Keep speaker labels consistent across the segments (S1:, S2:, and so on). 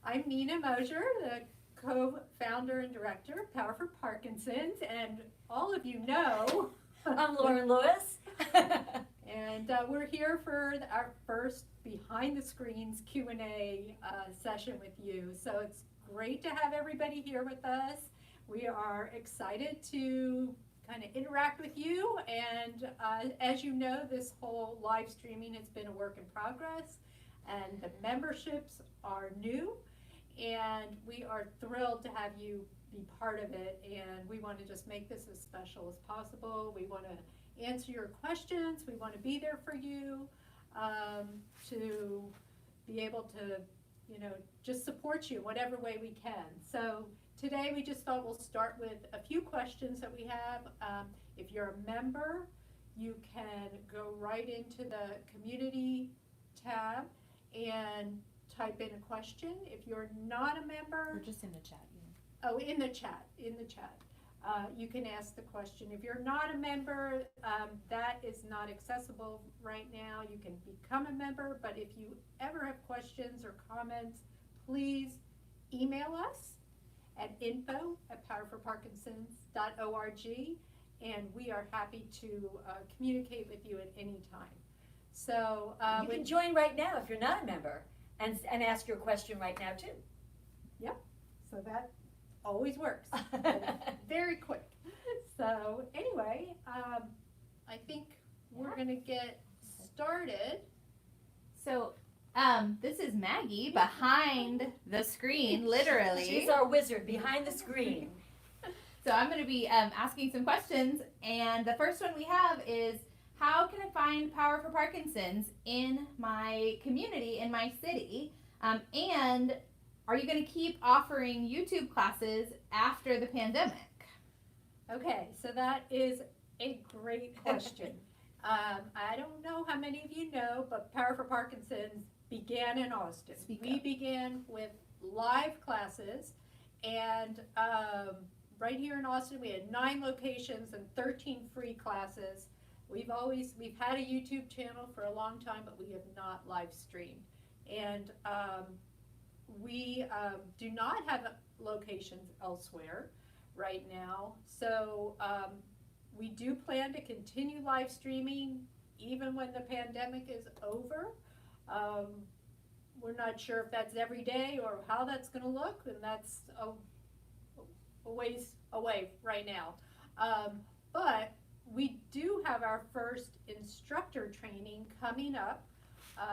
S1: I'm Nina Mosier, the co-founder and director of Power for Parkinsons, and all of you know.
S2: I'm Lauren Lewis.
S1: And we're here for our first behind the screens Q&A session with you. So it's great to have everybody here with us. We are excited to kind of interact with you, and as you know, this whole live streaming has been a work in progress, and the memberships are new, and we are thrilled to have you be part of it, and we want to just make this as special as possible. We want to answer your questions. We want to be there for you, to be able to, just support you whatever way we can. So today we just thought we'll start with a few questions that we have. If you're a member, you can go right into the community tab and type in a question. If you're not a member,
S3: We're just in the chat.
S1: oh, in the chat, you can ask the question. If you're not a member, that is not accessible right now. You can become a member, but if you ever have questions or comments, please email us at info@powerforparkinsons.org, and we are happy to communicate with you at any time. So
S2: You can join right now if you're not a member and ask your question right now too.
S1: Yep, so that always works. Very quick. So anyway, I think we're going to get started.
S3: So, this is Maggie behind the screen, literally.
S2: She's our wizard behind the screen.
S3: So I'm going to be asking some questions, and the first one we have is, how can I find Power for Parkinsons in my community, in my city? And are you going to keep offering YouTube classes after the pandemic?
S1: Okay, so that is a great question. I don't know how many of you know, but Power for Parkinsons began in Austin. We began with live classes, and right here in Austin we had 9 locations and 13 free classes. We've had a YouTube channel for a long time, but we have not live streamed. And we do not have locations elsewhere right now. So we do plan to continue live streaming even when the pandemic is over. We're not sure if that's every day or how that's going to look, and that's a ways away right now. But we do have our first instructor training coming up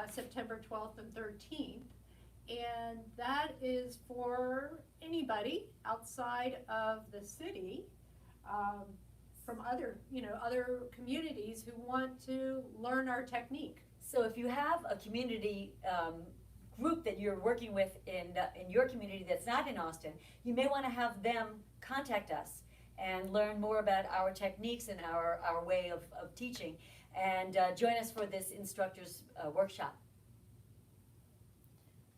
S1: September 12th and 13th, and that is for anybody outside of the city, from other communities who want to learn our technique.
S2: So if you have a community group that you're working with in your community that's not in Austin, you may want to have them contact us and learn more about our techniques and our way of teaching, and join us for this instructors workshop.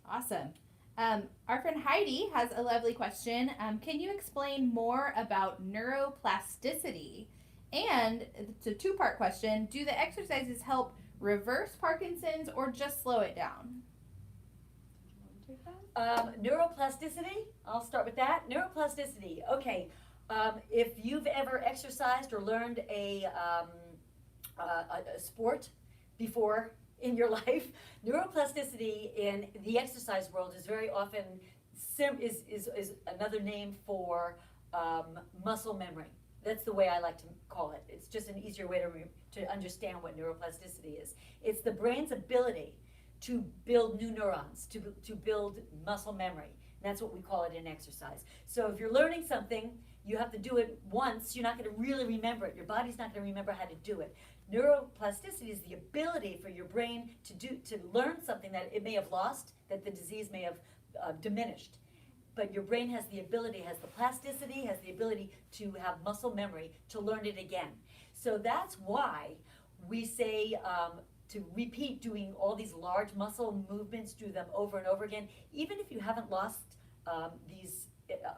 S3: Awesome. Our friend Heidi has a lovely question. Can you explain more about neuroplasticity? And it's a 2-part question. Do the exercises help reverse Parkinson's or just slow it down?
S2: Neuroplasticity, I'll start with that. Neuroplasticity, okay. If you've ever exercised or learned a sport before in your life, neuroplasticity in the exercise world is very often is another name for muscle memory. That's the way I like to call it. It's just an easier way to understand what neuroplasticity is. It's the brain's ability to build new neurons, to build muscle memory. And that's what we call it in exercise. So if you're learning something, you have to do it once. You're not going to really remember it. Your body's not going to remember how to do it. Neuroplasticity is the ability for your brain to learn something that it may have lost, that the disease may have diminished. But your brain has the ability, has the plasticity, has the ability to have muscle memory to learn it again. So that's why we say to repeat doing all these large muscle movements, do them over and over again, even if you haven't lost these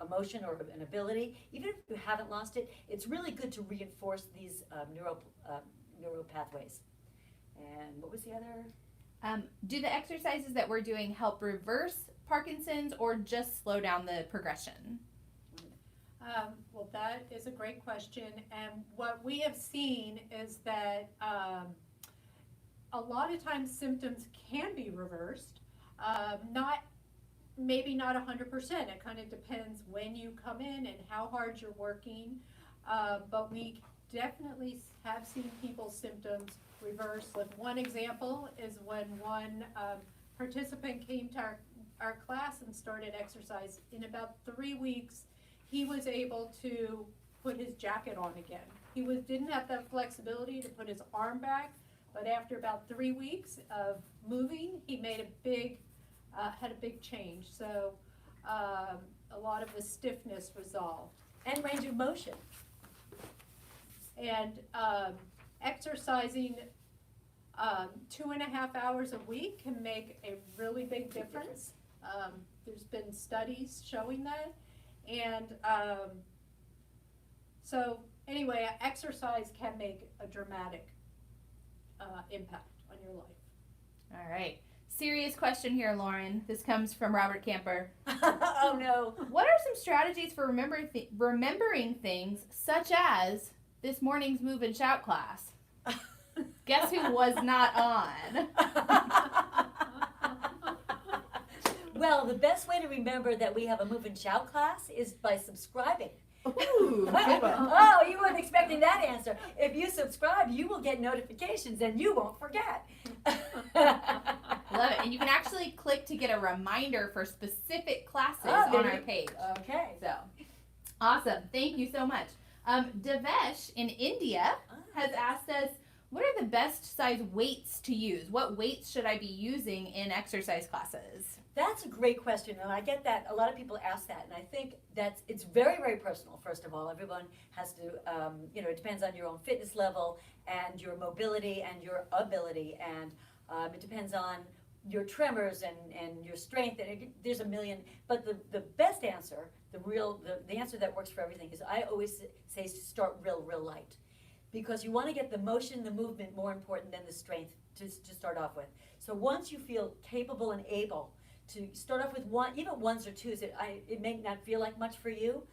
S2: emotion or an ability, even if you haven't lost it, it's really good to reinforce these neural pathways. And what was the other?
S3: Do the exercises that we're doing help reverse Parkinson's or just slow down the progression?
S1: Well, that is a great question. And what we have seen is that a lot of times symptoms can be reversed. Maybe not 100%. It kind of depends when you come in and how hard you're working. But we definitely have seen people's symptoms reverse. Like one example is when one participant came to our class and started exercise. In about 3 weeks, he was able to put his jacket on again. He didn't have that flexibility to put his arm back, but after about 3 weeks of moving, he made had a big change. So a lot of the stiffness resolved.
S2: And range of motion.
S1: And exercising 2.5 hours a week can make a really big difference. There's been studies showing that. And so anyway, exercise can make a dramatic impact on your life.
S3: All right. Serious question here, Lauren. This comes from Robert Camper.
S2: Oh no.
S3: What are some strategies for remembering things such as this morning's move and shout class? Guess who was not on?
S2: Well, the best way to remember that we have a move and shout class is by subscribing.
S3: Ooh, good one.
S2: Oh, you weren't expecting that answer. If you subscribe, you will get notifications and you won't forget.
S3: Love it. And you can actually click to get a reminder for specific classes on our page.
S2: Okay.
S3: So, awesome. Thank you so much. Devesh in India has asked us, what are the best size weights to use? What weights should I be using in exercise classes?
S2: That's a great question, and I get that. A lot of people ask that, and I think it's very, very personal. First of all, everyone has to, it depends on your own fitness level and your mobility and your ability, and it depends on your tremors and your strength. And there's a million. But the best answer, the answer that works for everything is I always say start real light, because you want to get the motion, the movement more important than the strength to start off with. So once you feel capable and able to start off with even ones or twos, it may not feel like much for you,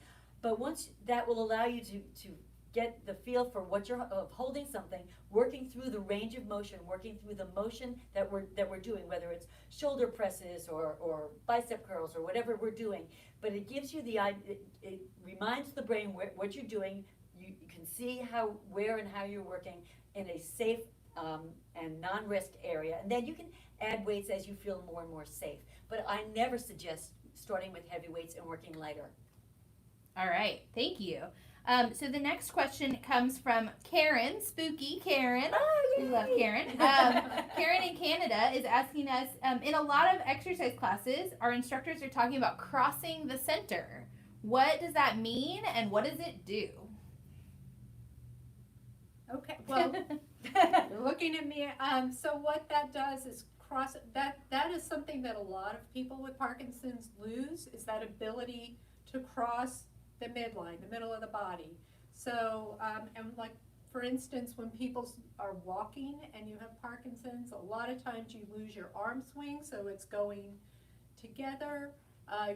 S2: but once that will allow you to get the feel for what you're holding something, working through the range of motion, working through the motion that we're doing, whether it's shoulder presses or bicep curls or whatever we're doing. But it gives you it reminds the brain what you're doing. You can see where and how you're working in a safe and non-risk area, and then you can add weights as you feel more and more safe. But I never suggest starting with heavy weights and working lighter.
S3: All right, thank you. So the next question comes from Karen, spooky Karen.
S2: Oh,
S3: we love Karen. Karen in Canada is asking us, in a lot of exercise classes, our instructors are talking about crossing the center. What does that mean, and what does it do?
S1: Okay, well, you're looking at me. So what that does is that is something that a lot of people with Parkinson's lose, is that ability to cross the midline, the middle of the body. So, and like, for instance, when people are walking and you have Parkinson's, a lot of times you lose your arm swing, so it's going together.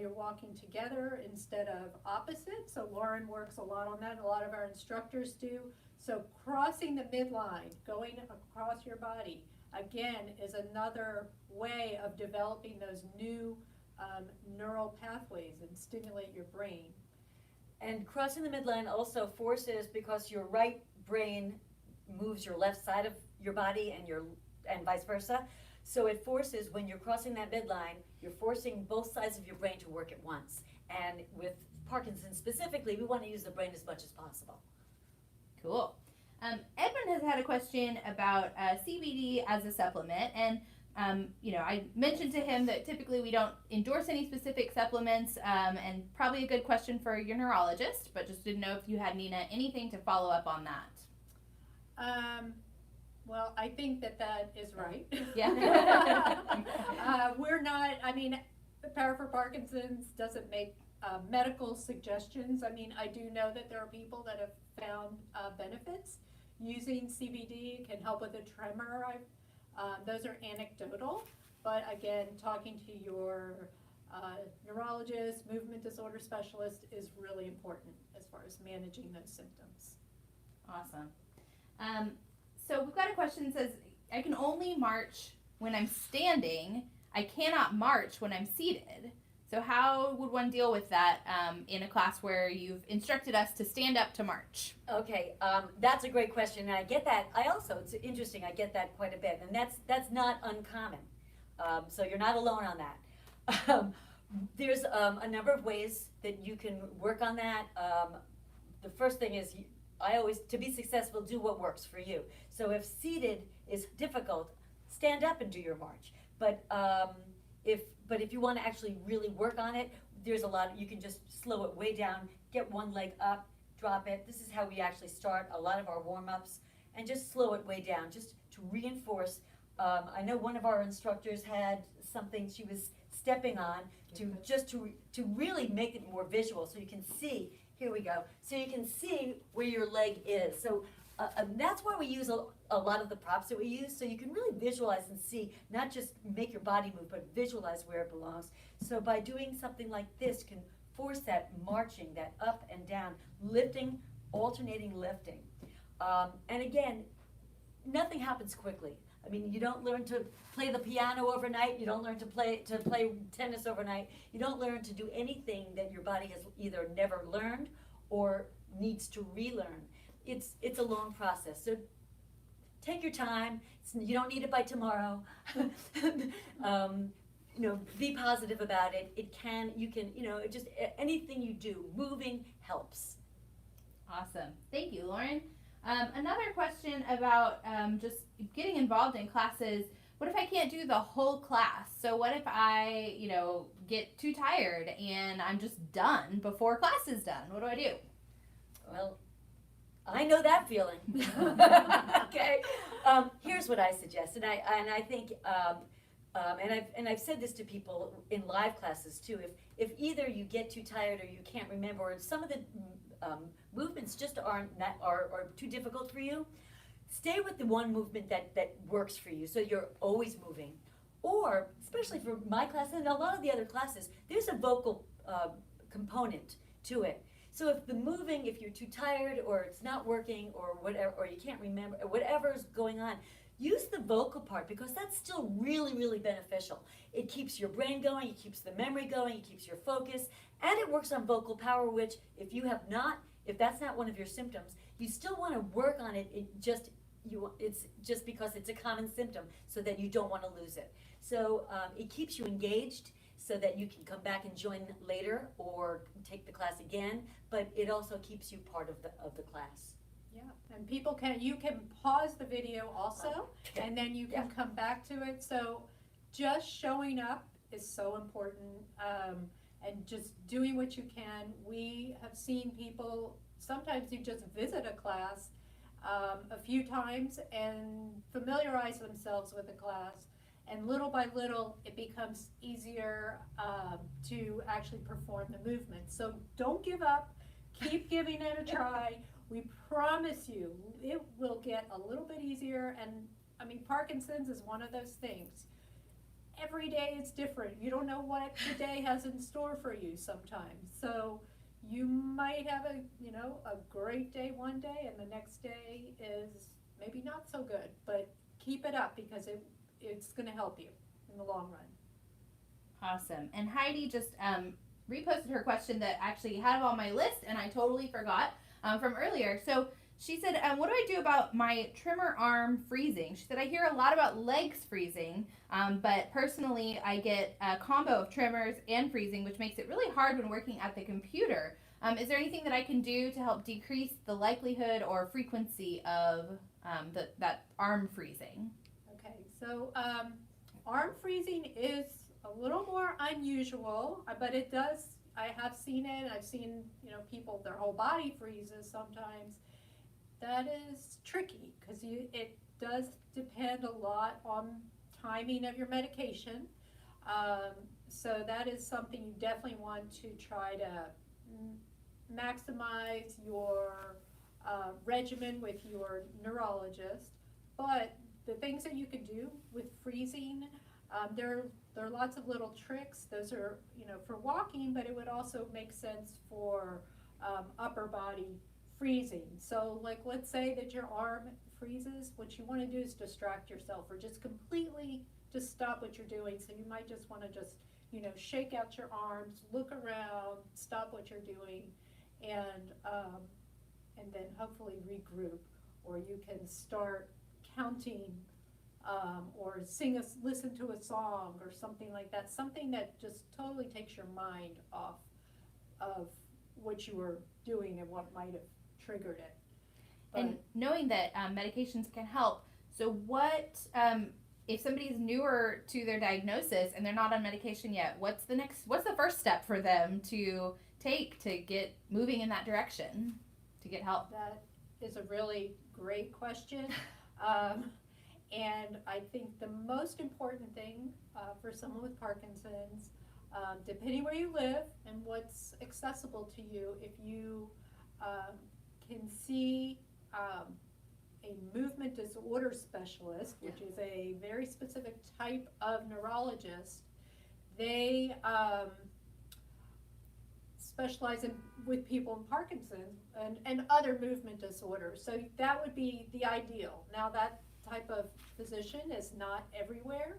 S1: You're walking together instead of opposite. So Lauren works a lot on that. A lot of our instructors do. So crossing the midline, going across your body, again, is another way of developing those new neural pathways and stimulate your brain.
S2: And crossing the midline also forces, because your right brain moves your left side of your body and vice versa. So it forces, when you're crossing that midline, you're forcing both sides of your brain to work at once. And with Parkinson's specifically, we want to use the brain as much as possible.
S3: Cool. Edmund has had a question about CBD as a supplement, and I mentioned to him that typically we don't endorse any specific supplements, and probably a good question for your neurologist, but just didn't know if you had, Nina, anything to follow up on that.
S1: Well, I think that is right.
S3: Yeah.
S1: We're not, the Power for Parkinson's doesn't make medical suggestions. I do know that there are people that have found benefits using CBD. It can help with a tremor. Those are anecdotal, but again, talking to your neurologist, movement disorder specialist is really important as far as managing those symptoms.
S3: Awesome. So we've got a question that says, I can only march when I'm standing. I cannot march when I'm seated. So how would one deal with that in a class where you've instructed us to stand up to march?
S2: Okay, that's a great question, and I get that. It's interesting, I get that quite a bit, and that's not uncommon. So you're not alone on that. There's a number of ways that you can work on that. The first thing is, to be successful, do what works for you. So if seated is difficult, stand up and do your march. But if you want to actually really work on it, there's a lot. You can just slow it way down, get one leg up, drop it. This is how we actually start a lot of our warm-ups, and just slow it way down, just to reinforce. I know one of our instructors had something she was stepping on to really make it more visual, so you can see. Here we go. So you can see where your leg is. So that's why we use a lot of the props that we use, so you can really visualize and see, not just make your body move, but visualize where it belongs. So by doing something like this, can force that marching, that up and down, lifting, alternating lifting. And again, nothing happens quickly. I mean, you don't learn to play the piano overnight. You don't learn to play tennis overnight. You don't learn to do anything that your body has either never learned or needs to relearn. It's a long process. So take your time. You don't need it by tomorrow. Be positive about it. Just anything you do, moving helps.
S3: Awesome. Thank you, Lauren. Another question about just getting involved in classes. What if I can't do the whole class? So what if I, get too tired and I'm just done before class is done? What do I do?
S2: Well, I know that feeling. Okay. Here's what I suggest, and I think, and I've said this to people in live classes too. If either you get too tired or you can't remember, or some of the movements just are too difficult for you, stay with the one movement that works for you, so you're always moving. Or, especially for my class and a lot of the other classes, there's a vocal component to it. So if you're too tired or it's not working or whatever, or you can't remember, or whatever's going on, use the vocal part, because that's still really, really beneficial. It keeps your brain going, it keeps the memory going, it keeps your focus, and it works on vocal power, which if that's not one of your symptoms, you still want to work on it. It's just because it's a common symptom, so that you don't want to lose it. So it keeps you engaged, so that you can come back and join later or take the class again, but it also keeps you part of the class.
S1: Yeah, and you can pause the video also,
S2: Okay.
S1: and then you can come back to it. So just showing up is so important, and just doing what you can. We have seen people, sometimes you just visit a class a few times and familiarize themselves with the class, and little by little it becomes easier to actually perform the movement. So don't give up, keep giving it a try. We promise you it will get a little bit easier. And I mean, Parkinson's is one of those things. Every day is different. You don't know what the day has in store for you sometimes. So you might have a great day one day, and the next day is maybe not so good, but keep it up, because it's going to help you in the long run.
S3: Awesome. And Heidi just reposted her question that actually had it on my list, and I totally forgot from earlier. So she said, what do I do about my trimmer arm freezing? She said, I hear a lot about legs freezing, but personally I get a combo of tremors and freezing, which makes it really hard when working at the computer. Is there anything that I can do to help decrease the likelihood or frequency of that arm freezing?
S1: Okay, so arm freezing is a little more unusual, but it does. I have seen it. I've seen people, their whole body freezes sometimes. That is tricky, because it does depend a lot on timing of your medication. So that is something you definitely want to try to maximize your regimen with your neurologist. But the things that you can do with freezing, there are lots of little tricks. Those are, for walking, but it would also make sense for upper body freezing. So like, let's say that your arm freezes. What you want to do is distract yourself, or just completely just stop what you're doing. So you might just want to just, shake out your arms, look around, stop what you're doing, and then hopefully regroup. Or you can start counting, or listen to a song or something like that. Something that just totally takes your mind off of what you were doing and what might have triggered it.
S3: And knowing that medications can help, so what, if somebody's newer to their diagnosis and they're not on medication yet, what's the first step for them to take to get moving in that direction, to get help?
S1: That is a really great question. And I think the most important thing for someone with Parkinson's, depending where you live and what's accessible to you, if you can see a movement disorder specialist, which is a very specific type of neurologist. They specialize with people with Parkinson's and other movement disorders. So that would be the ideal. Now that type of physician is not everywhere.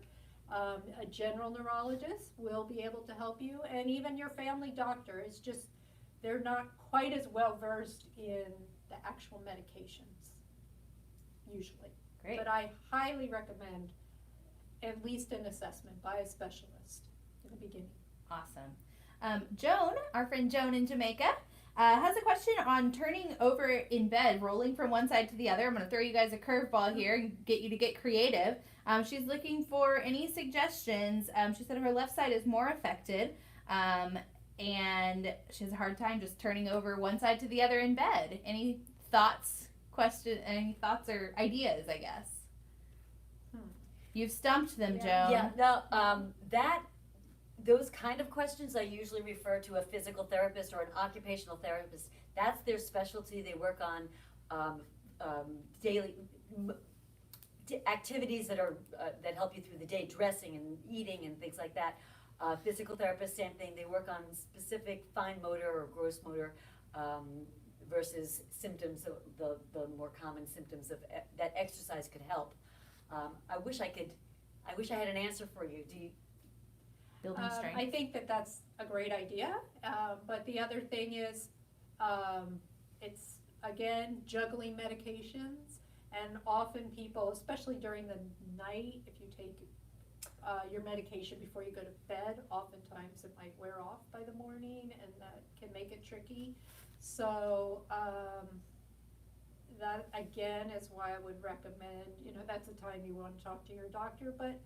S1: A general neurologist will be able to help you, and even your family doctor. It's just they're not quite as well versed in the actual medications, usually.
S3: Great.
S1: But I highly recommend at least an assessment by a specialist in the beginning.
S3: Awesome. Joan, our friend Joan in Jamaica, has a question on turning over in bed, rolling from one side to the other. I'm going to throw you guys a curveball here and get you to get creative. She's looking for any suggestions. She said her left side is more affected, and she has a hard time just turning over one side to the other in bed. Any thoughts, any thoughts or ideas, I guess? You've stumped them, Joan.
S2: Yeah, no, those kind of questions I usually refer to a physical therapist or an occupational therapist. That's their specialty. They work on daily activities that are that help you through the day, dressing and eating and things like that. Physical therapist, same thing. They work on specific fine motor or gross motor versus symptoms, the more common symptoms of that exercise could help. I wish I had an answer for you. Do you?
S3: Building strength.
S1: I think that's a great idea, but the other thing is, it's again juggling medications, and often people, especially during the night, if you take your medication before you go to bed, oftentimes it might wear off by the morning, and that can make it tricky. So that again is why I would recommend, that's a time you want to talk to your doctor, but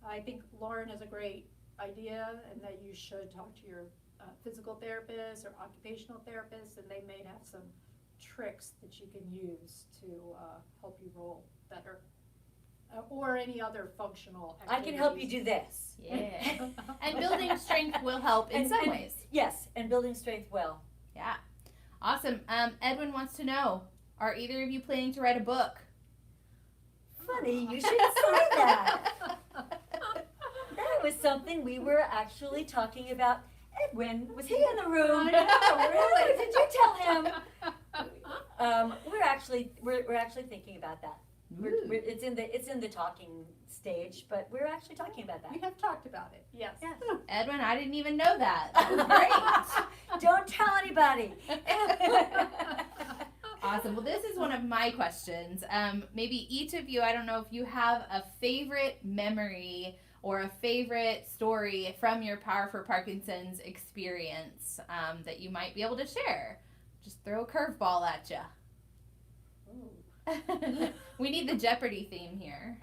S1: I think Lauren is a great idea, and that you should talk to your physical therapist or occupational therapist, and they may have some tricks that you can use to help you roll better, or any other functional activities.
S2: I can help you do this.
S3: Yeah. And building strength will help in some ways.
S2: Yes, and building strength will.
S3: Yeah. Awesome. Edwin wants to know, are either of you planning to write a book?
S2: Funny, you should say that. That was something we were actually talking about. Edwin, was he in the room?
S1: I know, really.
S2: Did you tell him? We're actually thinking about that. It's in the talking stage, but we're actually talking about that.
S1: We have talked about it. Yes.
S3: Edwin, I didn't even know that. That was great.
S2: Don't tell anybody.
S3: Awesome. Well, this is one of my questions. Maybe each of you, I don't know if you have a favorite memory or a favorite story from your Power for Parkinson's experience that you might be able to share. Just throw a curveball at you. We need the Jeopardy theme here.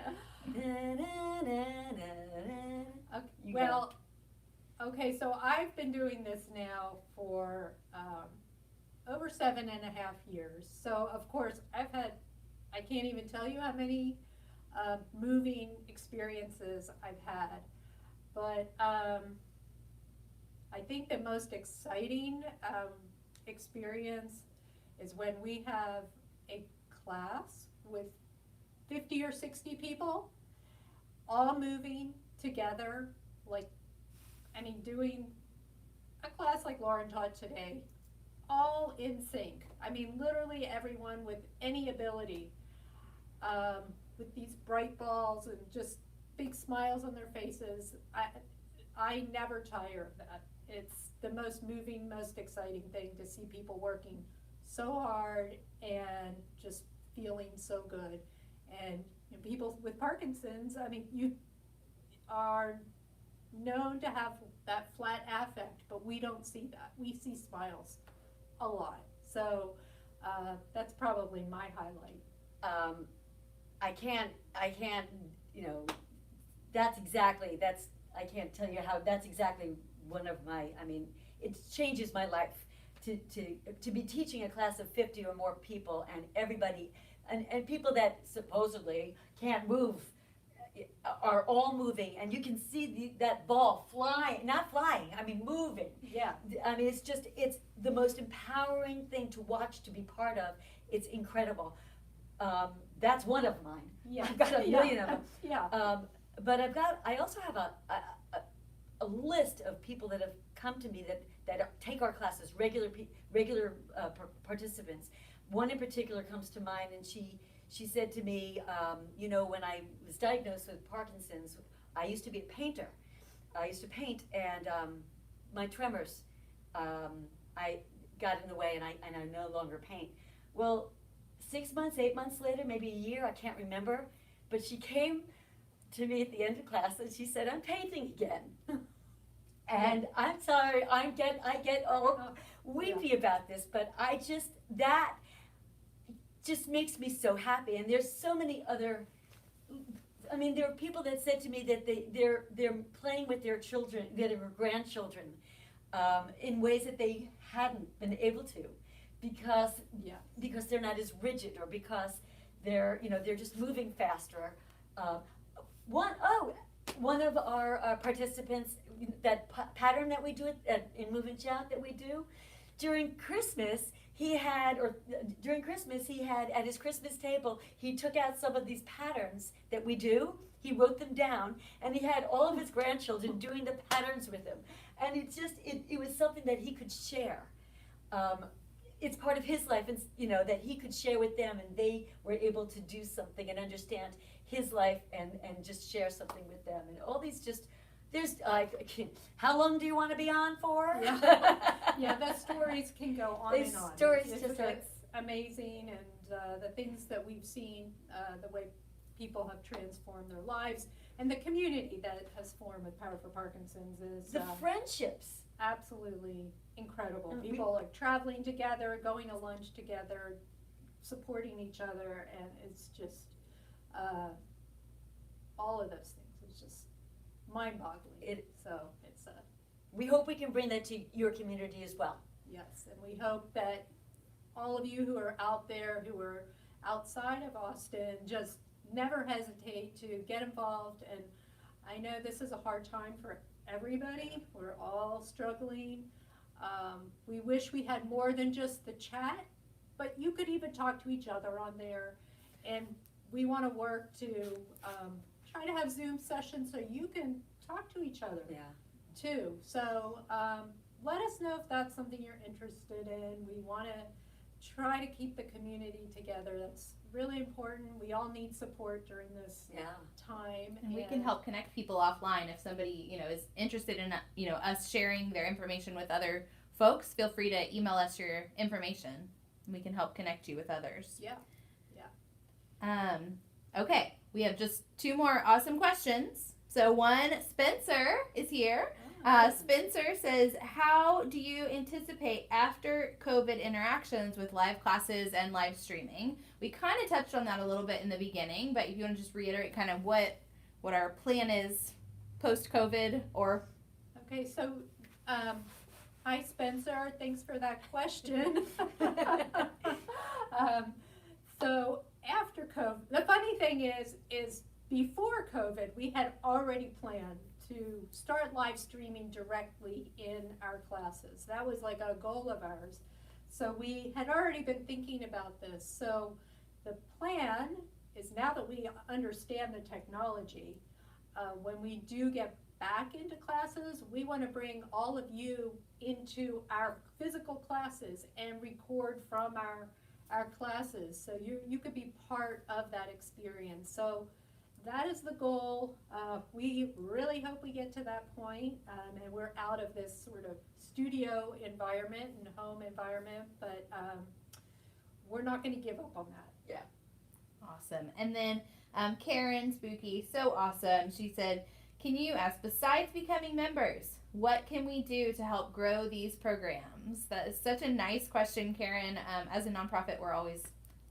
S1: Okay, so I've been doing this now for over 7.5 years. So of course I can't even tell you how many moving experiences I've had. But I think the most exciting experience is when we have a class with 50 or 60 people all moving together like, I mean, doing a class like Lauren taught today, all in sync. I mean, literally everyone with any ability, with these bright balls and just big smiles on their faces. I never tire of that. It's the most moving, most exciting thing to see people working so hard and just feeling so good. And people with Parkinson's, I mean, you are known to have that flat affect, but we don't see that. We see smiles a lot. So that's probably my highlight.
S2: I can't, I can't tell you how, that's exactly one of my, I mean, it changes my life to be teaching a class of 50 or more people, and everybody, and people that supposedly can't move are all moving, and you can see that ball flying, not flying, I mean moving.
S1: Yeah.
S2: I mean, it's the most empowering thing to watch, to be part of. It's incredible. That's one of mine.
S1: Yeah.
S2: I've got a million of them.
S1: Yeah.
S2: But I also have a list of people that have come to me that take our classes, regular participants. One in particular comes to mind, and she said to me, when I was diagnosed with Parkinson's, I used to be a painter. I used to paint, and my tremors, I got in the way, and I no longer paint. Well, 6 months, 8 months later, maybe a year, I can't remember, but she came to me at the end of class and she said, "I'm painting again." And I'm sorry, I get all weepy about this, but that just makes me so happy. And there's so many other, I mean, there are people that said to me that they're playing with their children, their grandchildren, in ways that they hadn't been able to, because they're not as rigid, or because they're just moving faster. One of our participants, that pattern that we do in Move and Shout that we do, during Christmas he had at his Christmas table, he took out some of these patterns that we do, he wrote them down, and he had all of his grandchildren doing the patterns with him. And it was something that he could share. It's part of his life, and that he could share with them, and they were able to do something and understand his life and just share something with them. And all these how long do you want to be on for?
S1: Yeah, the stories can go on and on. It's amazing, and the things that we've seen, the way people have transformed their lives, and the community that has formed with Power for Parkinson's is
S2: the friendships.
S1: Absolutely incredible. People are traveling together, going to lunch together, supporting each other, and it's just all of those things. It's just mind-boggling.
S2: We hope we can bring that to your community as well.
S1: Yes, and we hope that all of you who are out there, who are outside of Austin, just never hesitate to get involved. And I know this is a hard time for everybody. We're all struggling. We wish we had more than just the chat, but you could even talk to each other on there. And we want to work to try to have Zoom sessions so you can talk to each other too. So let us know if that's something you're interested in. We want to try to keep the community together. That's really important. We all need support during this time.
S3: And we can help connect people offline. If somebody, is interested in, us sharing their information with other folks, feel free to email us your information. And we can help connect you with others.
S1: Yeah.
S3: Okay, we have just 2 more awesome questions. So one, Spencer is here. Spencer says, how do you anticipate after COVID interactions with live classes and live streaming? We kind of touched on that a little bit in the beginning, but if you want to just reiterate kind of what our plan is post-COVID or...
S1: Okay, so hi Spencer, thanks for that question. So after COVID, the funny thing is before COVID, we had already planned to start live streaming directly in our classes. That was like a goal of ours. So we had already been thinking about this. So the plan is, now that we understand the technology, when we do get back into classes, we want to bring all of you into our physical classes and record from our classes. So you could be part of that experience. So that is the goal. We really hope we get to that point, and we're out of this sort of studio environment and home environment, but we're not going to give up on that.
S3: Awesome. And then Karen Spooky, so awesome. She said, can you ask, besides becoming members, what can we do to help grow these programs? That is such a nice question, Karen. As a nonprofit, we're always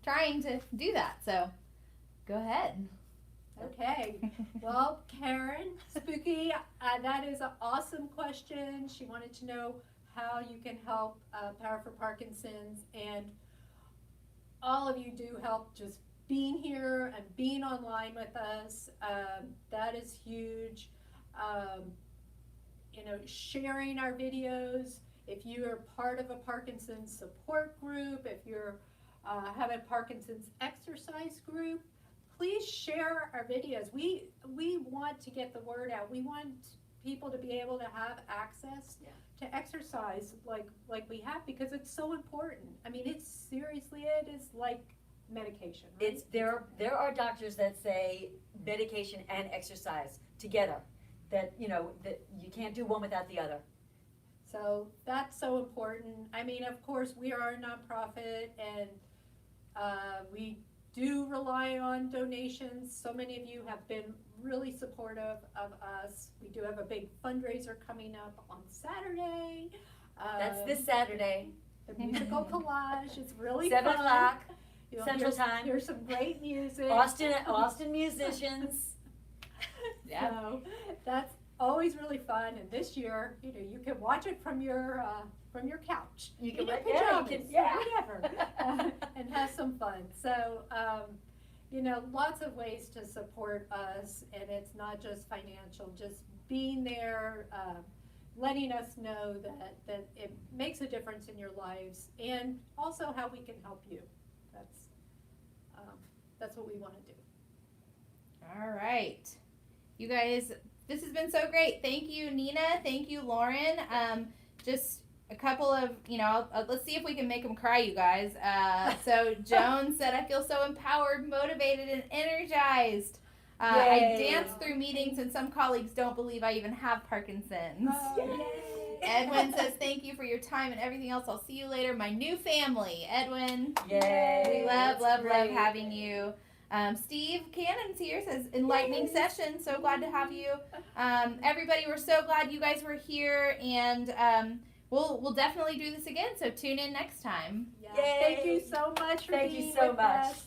S3: trying to do that. So go ahead.
S1: Okay. Well, Karen Spooky, that is an awesome question. She wanted to know how you can help Power for Parkinson's, and all of you do help just being here and being online with us. That is huge. Sharing our videos. If you are part of a Parkinson's support group, if you're have a Parkinson's exercise group, please share our videos. We want to get the word out. We want people to be able to have access to exercise like we have, because it's so important. I mean, it is like medication, right?
S2: There are doctors that say medication and exercise together, that that you can't do one without the other.
S1: So that's so important. I mean, of course, we are a nonprofit, and we do rely on donations. So many of you have been really supportive of us. We do have a big fundraiser coming up on Saturday.
S2: That's this Saturday.
S1: The musical collage is really
S2: 7
S1: fun.
S2: o'clock
S1: You'll
S2: Central Time.
S1: Here's some great music.
S2: Austin musicians.
S3: Yeah.
S1: So that's always really fun. And this year, you can watch it from your couch.
S2: You
S1: in
S2: can
S1: your
S2: watch-
S1: pajamas,
S2: yeah.
S1: whatever, and have some fun. So, lots of ways to support us, and it's not just financial. Just being there, letting us know that it makes a difference in your lives, and also how we can help you. That's what we want to do.
S3: All right. You guys, this has been so great. Thank you, Nina. Thank you, Lauren. Just a couple of, let's see if we can make them cry, you guys. So Joan said, I feel so empowered, motivated, and energized. I dance through meetings, and some colleagues don't believe I even have Parkinson's. Edwin says, thank you for your time and everything else. I'll see you later. My new family. Edwin.
S2: Yay.
S3: We love having you. Steve Cannon's here, says, enlightening session. So glad to have you. Everybody, we're so glad you guys were here, and we'll definitely do this again. So tune in next time.
S1: Yeah. Thank you so much for
S2: Thank
S1: being
S2: you so
S1: with
S2: much.
S1: us.